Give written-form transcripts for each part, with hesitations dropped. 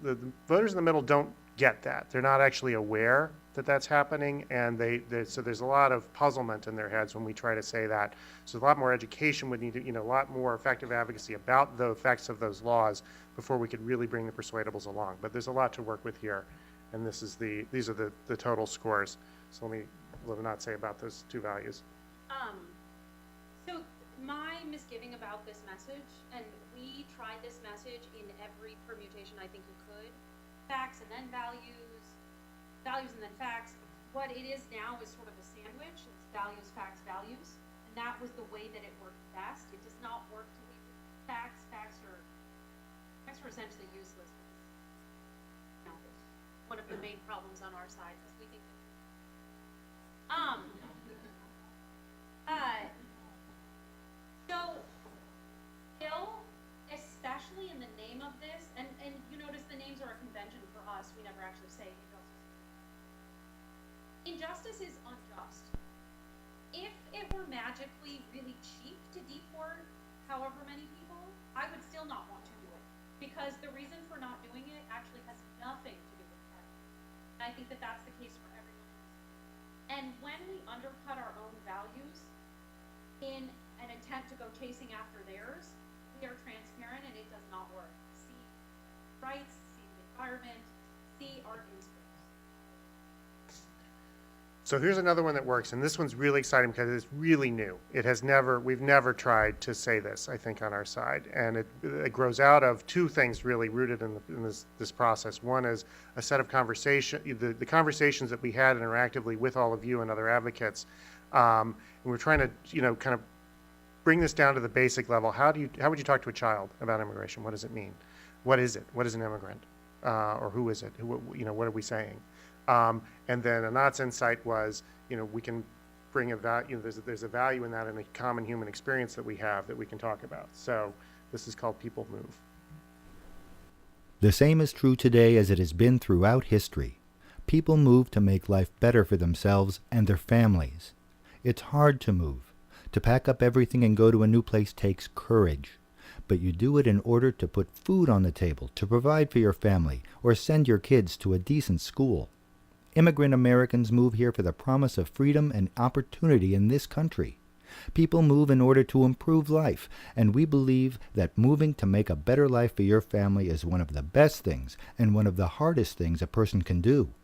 the voters in the middle don't get that. They're not actually aware that that's happening, and so there's a lot of puzzlement in their heads when we try to say that. So a lot more education would need to, a lot more effective advocacy about the effects of those laws before we could really bring the persuadables along. But there's a lot to work with here, and these are the total scores. So let me not say about those two values. Um, so my misgiving about this message, and we tried this message in every permutation I think you could, facts and then values, values and then facts. What it is now is sort of a sandwich. It's values, facts, values. And that was the way that it worked best. It does not work to leave facts. Facts are essentially useless. One of the main problems on our side is we think that so Bill, especially in the name of this, and you notice the names are a convention for us. We never actually say injustice. Injustice is unjust. If it were magically really cheap to deport however many people, I would still not want to do it. Because the reason for not doing it actually has nothing to do with that. And I think that that's the case for everyone. And when we undercut our own values in an attempt to go chasing after theirs, we are transparent and it does not work. See rights, see the environment, see our instincts. So here's another one that works, and this one's really exciting because it's really new. We've never tried to say this, I think, on our side. And it grows out of two things really rooted in this process. One is a set of the conversations that we had interactively with all of you and other advocates. And we're trying to, kind of bring this down to the basic level. How would you talk to a child about immigration? What does it mean? What is it? What is an immigrant? Or who is it? What are we saying? And then Anat's insight was, we can bring a value, there's a value in that in a common human experience that we have that we can talk about. So this is called People Move. The same is true today as it has been throughout history. People move to make life better for themselves and their families. It's hard to move. To pack up everything and go to a new place takes courage. But you do it in order to put food on the table, to provide for your family, or send your kids to a decent school. Immigrant Americans move here for the promise of freedom and opportunity in this country. People move in order to improve life, and we believe that moving to make a better life for your family is one of the best things and one of the hardest things a person can do.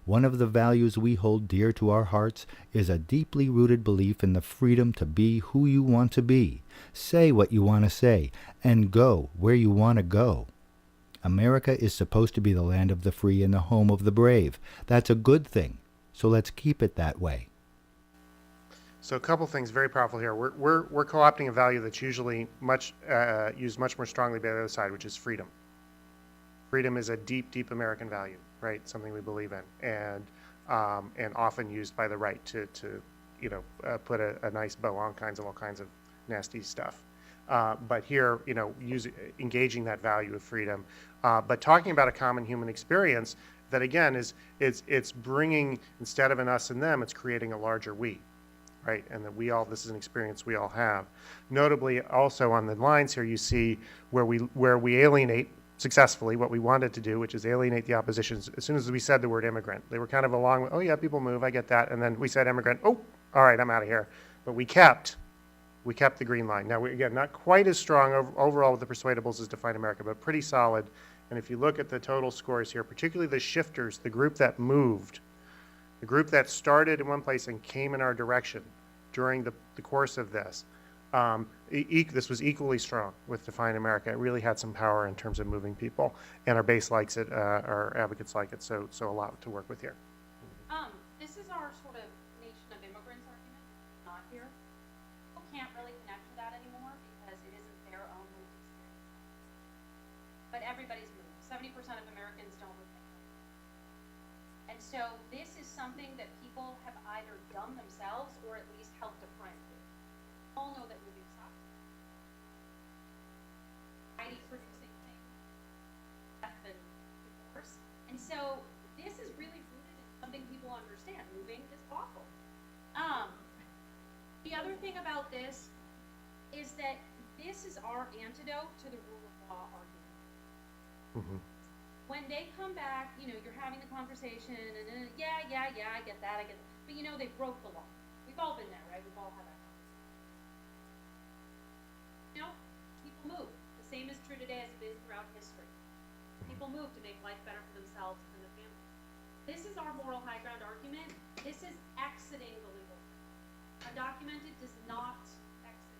One of the values we hold dear to our hearts is a deeply rooted belief in the freedom to be who you want to be, say what you want to say, and go where you want to go. America is supposed to be the land of the free and the home of the brave. That's a good thing, so let's keep it that way. So a couple things very powerful here. We're co-opting a value that's usually used much more strongly by the other side, which is freedom. Freedom is a deep, deep American value, right? Something we believe in, and often used by the right to put a nice bow on all kinds of nasty stuff. But here, engaging that value of freedom, but talking about a common human experience that again it's bringing, instead of an us and them, it's creating a larger we, right? And that this is an experience we all have. Notably, also on the lines here, you see where we alienate successfully what we wanted to do, which is alienate the opposition. As soon as we said the word immigrant, they were kind of along with, oh yeah, people move, I get that, and then we said immigrant, oh, all right, I'm out of here. But we kept the green line. Now, again, not quite as strong overall with the persuadables as Define America, but pretty solid. And if you look at the total scores here, particularly the shifters, the group that moved, the group that started in one place and came in our direction during the course of this, this was equally strong with Define America. It really had some power in terms of moving people, and our base likes it, our advocates like it, so a lot to work with here. This is our sort of nation of immigrants argument, not here. People can't really connect to that anymore because it isn't their own lived experience. But everybody's moved. 70% of Americans don't live there. And so this is something that people have either done themselves or at least helped a friend do. All know that moving sucks. Producing things, death and divorce. And so this is really rooted in something people understand. Moving is awful. The other thing about this is that this is our antidote to the rule of law argument. Mm-hmm. when they come back, you know, you're having the conversation and yeah, I get that, but you know, they broke the law. We've all been there, right? We've all had that conversation. You know, people move. The same is true today as it is throughout history. People move to make life better for themselves and their families. This is our moral high ground argument. This is exiting the legal system. Undocumented does not exit.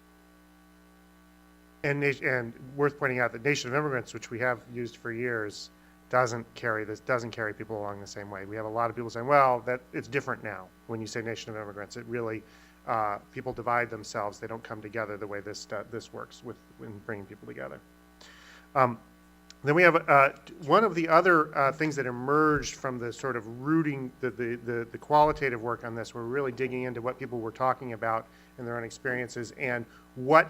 And worth pointing out that Nation of Immigrants, which we have used for years, doesn't carry people along the same way. We have a lot of people saying, well, that it's different now. When you say Nation of Immigrants, it really, people divide themselves. They don't come together the way this works in bringing people together. Then we have one of the other things that emerged from the sort of rooting, the qualitative work on this. We're really digging into what people were talking about in their own experiences and what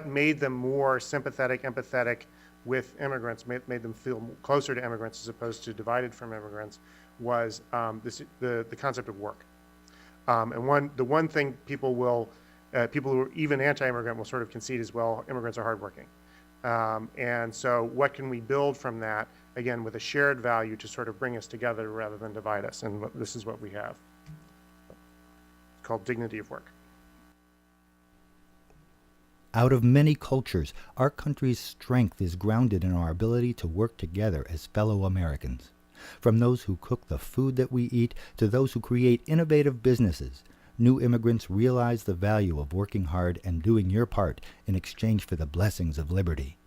made them more sympathetic, empathetic with immigrants, made them feel closer to immigrants as opposed to divided from immigrants, was the concept of work. And the one thing people who are even anti-immigrant will sort of concede as well, immigrants are hardworking. And so what can we build from that, again, with a shared value to sort of bring us together rather than divide us? And this is what we have. It's called dignity of work. Out of many cultures, our country's strength is grounded in our ability to work together as fellow Americans. From those who cook the food that we eat to those who create innovative businesses, new immigrants realize the value of working hard and doing your part in exchange for the blessings of liberty.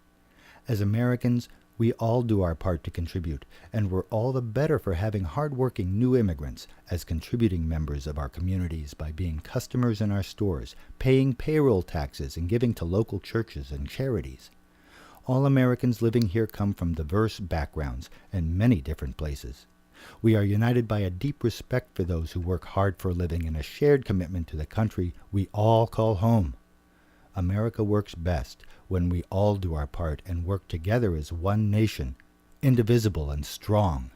As Americans, we all do our part to contribute, and we're all the better for having hard-working new immigrants as contributing members of our communities by being customers in our stores, paying payroll taxes, and giving to local churches and charities. All Americans living here come from diverse backgrounds and many different places. We are united by a deep respect for those who work hard for a living and a shared commitment to the country we all call home. America works best when we all do our part and work together as one nation, indivisible and strong.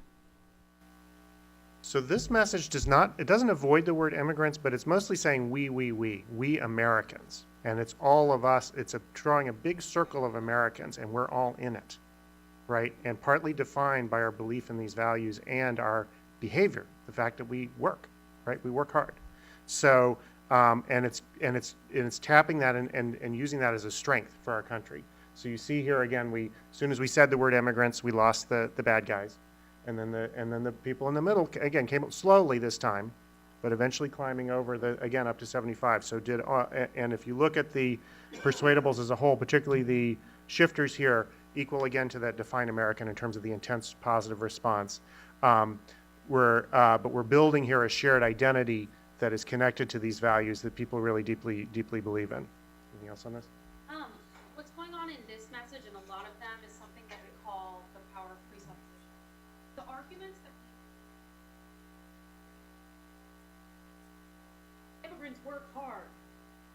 So this message doesn't avoid the word immigrants, but it's mostly saying we Americans. And it's all of us, drawing a big circle of Americans, and we're all in it, right? And partly defined by our belief in these values and our behavior, the fact that we work, right? We work hard. So, and it's tapping that and using that as a strength for our country. So you see here again, as soon as we said the word immigrants, we lost the bad guys. And then the people in the middle, again, came up slowly this time, but eventually climbing over again up to 75. So and if you look at the persuadables as a whole, particularly the shifters here, equal again to that define American in terms of the intense positive response. But we're building here a shared identity that is connected to these values that people really deeply believe in. Anything else on this? What's going on in this message and a lot of them is something that we call the power of presupposition. The arguments that immigrants work hard,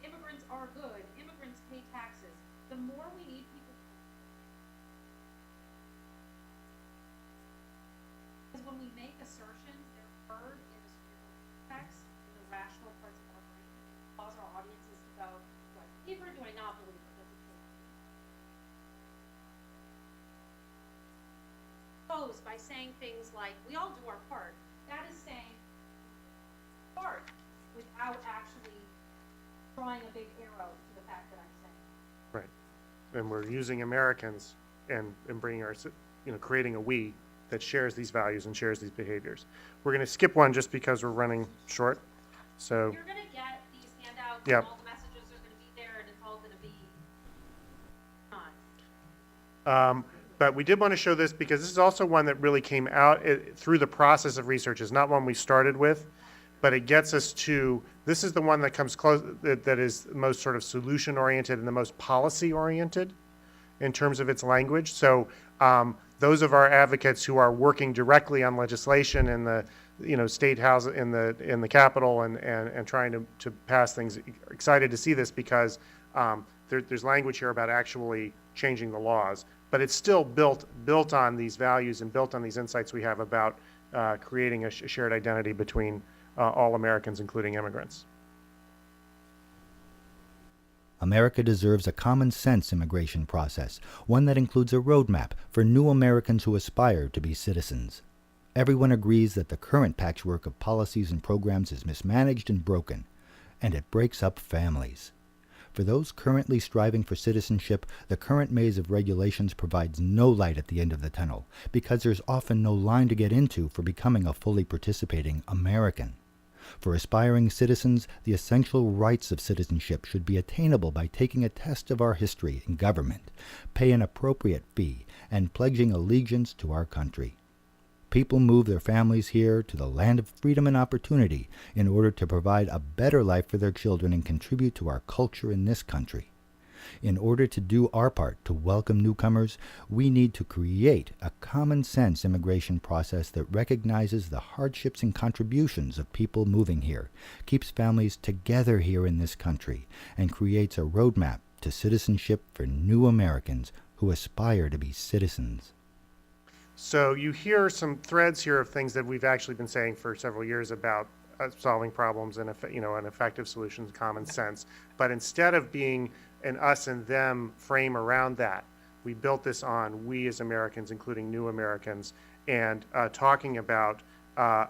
immigrants are good, immigrants pay taxes. The more we need people, because when we make assertions, they're heard in the spiritual context, in the rational parts of our brain, cause our audiences to go, do I believe her, do I not believe her? Does it say opposed by saying things like, we all do our part. That is saying part without actually drawing a big arrow to the fact that I'm saying. Right. And we're using Americans and bringing creating a we that shares these values and shares these behaviors. We're going to skip one just because we're running short. So you're going to get these handouts Yep. and all the messages are going to be there and it's all going to be on. But we did want to show this because this is also one that really came out through the process of research. It's not one we started with, but it gets us to, this is the one that comes close, that is most sort of solution-oriented and the most policy-oriented in terms of its language. So those of our advocates who are working directly on legislation in the state house, in the Capitol and trying to pass things, excited to see this because there's language here about actually changing the laws. But it's still built on these values and built on these insights we have about creating a shared identity between all Americans, including immigrants. America deserves a common sense immigration process, one that includes a roadmap for new Americans who aspire to be citizens. Everyone agrees that the current patchwork of policies and programs is mismanaged and broken, and it breaks up families. For those currently striving for citizenship, the current maze of regulations provides no light at the end of the tunnel, because there's often no line to get into for becoming a fully participating American. For aspiring citizens, the essential rights of citizenship should be attainable by taking a test of our history in government, pay an appropriate fee, and pledging allegiance to our country. People move their families here to the land of freedom and opportunity in order to provide a better life for their children and contribute to our culture in this country. In order to do our part to welcome newcomers, we need to create a common sense immigration process that recognizes the hardships and contributions of people moving here, keeps families together here in this country, and creates a roadmap to citizenship for new Americans who aspire to be citizens. So you hear some threads here of things that we've actually been saying for several years about solving problems and an effective solutions, common sense. But instead of being an us and them frame around that, we built this on we as Americans, including new Americans, and talking about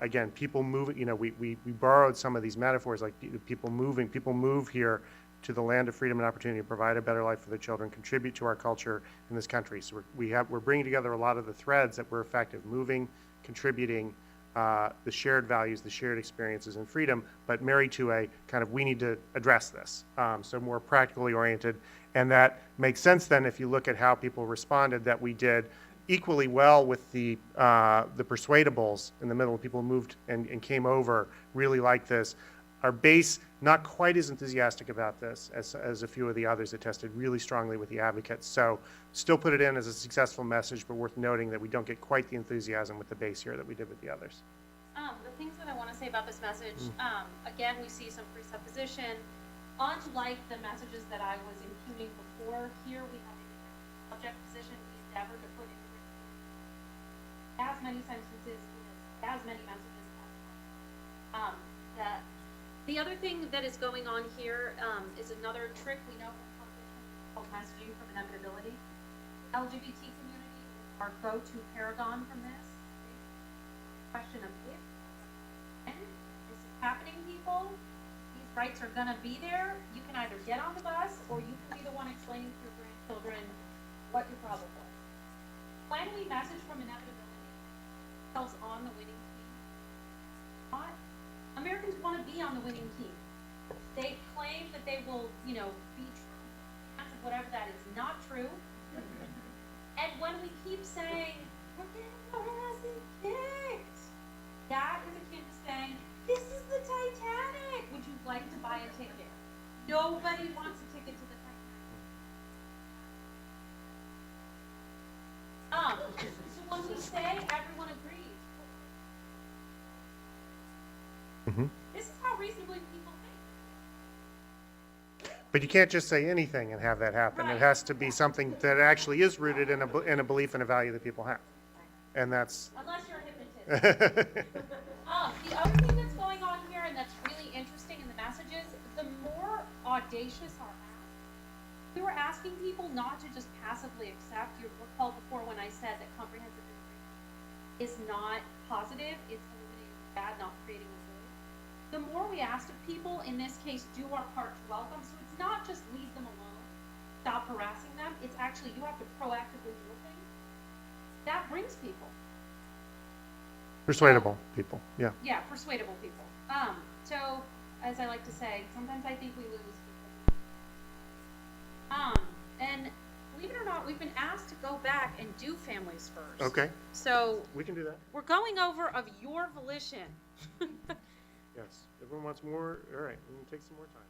again, people moving. We borrowed some of these metaphors like people moving. People move here to the land of freedom and opportunity, provide a better life for their children, contribute to our culture in this country. So we're bringing together a lot of the threads that were effective, moving, contributing, the shared values, the shared experiences and freedom, but married to a kind of we need to address this, so more practically oriented. And that makes sense then if you look at how people responded, that we did equally well with the persuadables in the middle. People moved and came over, really like this. Our base, not quite as enthusiastic about this as a few of the others that tested really strongly with the advocates. So still put it in as a successful message, but worth noting that we don't get quite the enthusiasm with the base here that we did with the others. The things that I want to say about this message, again, we see some presupposition. Unlike the messages that I was impugning before, here we have a subject position. We endeavor to put in as many sentences, as many messages as possible. The other thing that is going on here is another trick we know from called messaging from inevitability. LGBT community is our go-to paragon from this. Question of if and this is happening, people. These rights are gonna be there. You can either get on the bus or you can be the one explaining to your grandchildren what your problem was. When we message from inevitability, ourselves on the winning team. Not Americans want to be on the winning team. They claim that they will, be true, whatever that is not true. And when we keep saying, we're getting our asses kicked, that is akin to saying, this is the Titanic. Would you like to buy a ticket? Nobody wants a ticket to the Titanic. So when we say everyone agrees, this is how reasonably people think. But you can't just say anything and have that happen. Right. It has to be something that actually is rooted in a belief and a value that people have. And that's... Unless you're a hypnotist. The other thing that's going on here, and that's really interesting in the messages, the more audacious our ask. We were asking people not to just passively accept. You recall before when I said that comprehensive immigration is not positive, it's eliminating the bad, not creating the good. The more we ask of people, in this case, do our part to welcome. So it's not just leave them alone, stop harassing them. It's actually you have to proactively do things. That brings people. Persuadable people, yeah. Yeah, persuadable people. So, as I like to say, sometimes I think we lose. And believe it or not, we've been asked to go back and do families first. Okay, So, we can do that. we're going over of your volition. Yes. Everyone wants more? All right, we can take some more time.